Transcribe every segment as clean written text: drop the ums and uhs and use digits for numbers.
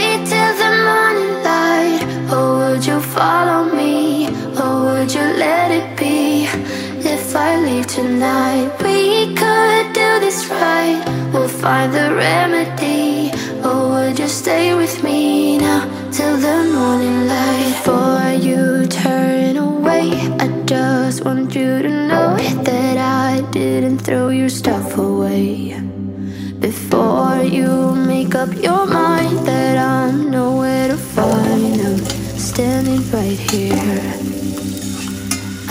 stay till the morning light? Or would you follow me? Or would you let it be? If I leave tonight, we could do this right. We'll find the remedy. Or would you stay with me now till the morning light? Before you turn away, I just want you to know that I didn't throw your stuff away. Before you make up your mind that I'm nowhere to find, I'm standing right here.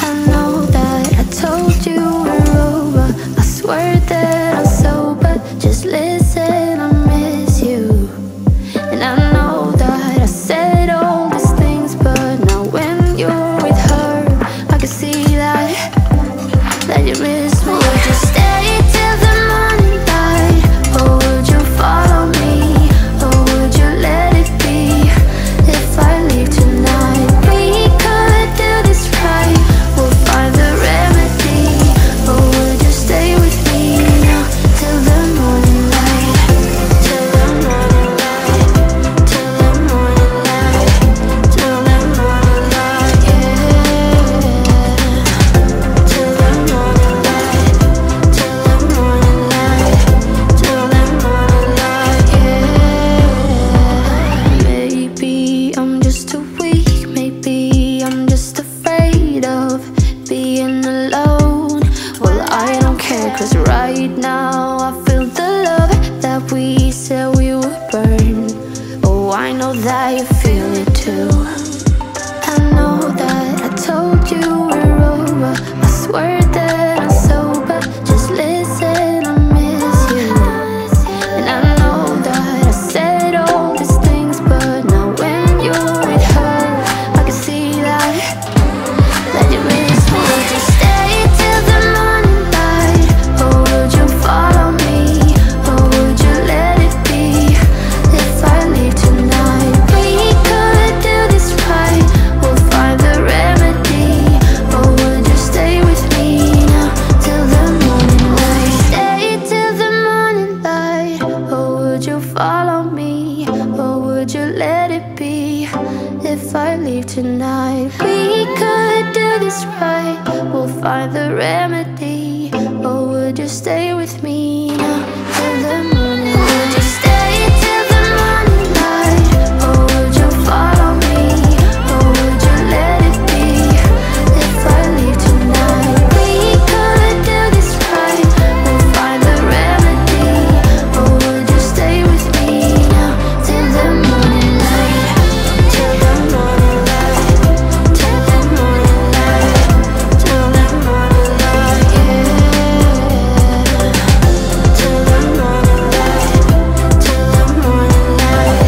I know that I told you we're over. I swear that I'm sober. Just listen, I miss you. And I know that I said all these things, but now when you're with her, I can see that you miss me. Would you stay till the morning light? Or would you follow me? Or would you let it be? If I leave tonight, we could do this right. We'll find the remedy. Or would you stay with me now till the morning light? Till the morning light. Till the morning light. Till the morning light, yeah. Till the morning light. Till the morning light. Till the morning light, yeah. Maybe I'm just too weak. Maybe I'm just afraid of being alone. Well, I don't care, 'cause right now I feel the love that we said we would burn. Oh, I know that you feel it too. I know that I told you we're over. I swear that I'm sober. Just listen, I miss you. And I know that I said all these things, but now when you're with her, I can see that you miss me. Would you stay till the morning light? Or would you follow me? Or would you let it be? If I leave tonight, we could do this right. We'll find the remedy. Or would you stay with me now till the morning light? Stay till the morning light. Or would you follow me? Or would you let it be? If I leave tonight, we could do this right. We'll find the remedy. Or would you stay with me now till the morning light? Would you stay till the morning light? Or would you follow me? Or would you let it be? If I leave tonight, we could do this right. We'll find the remedy. Or would you stay with me now till the morning light? Till the morning light. Till the morning light. Till the morning light, yeah. Till the morning light. Till the morning light.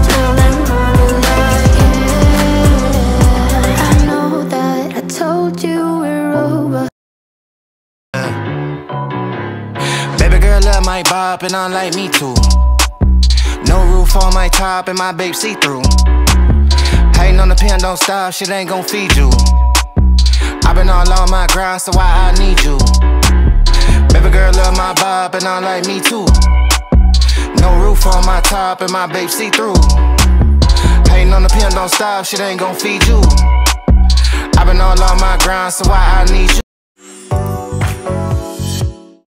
Till the morning light, yeah. I know that I told you we're over. Baby girl love my bop and I like me too. No roof on my top and my babe see-through. Hating on the pen, don't stop, shit ain't gon' feed you. I've been all on my grind, so why I need you? Baby girl love my bop and I like me too. No roof on my top and my babe see-through. Hating on the pen, don't stop, shit ain't gon' feed you. I've been all on my grind, so why I need you?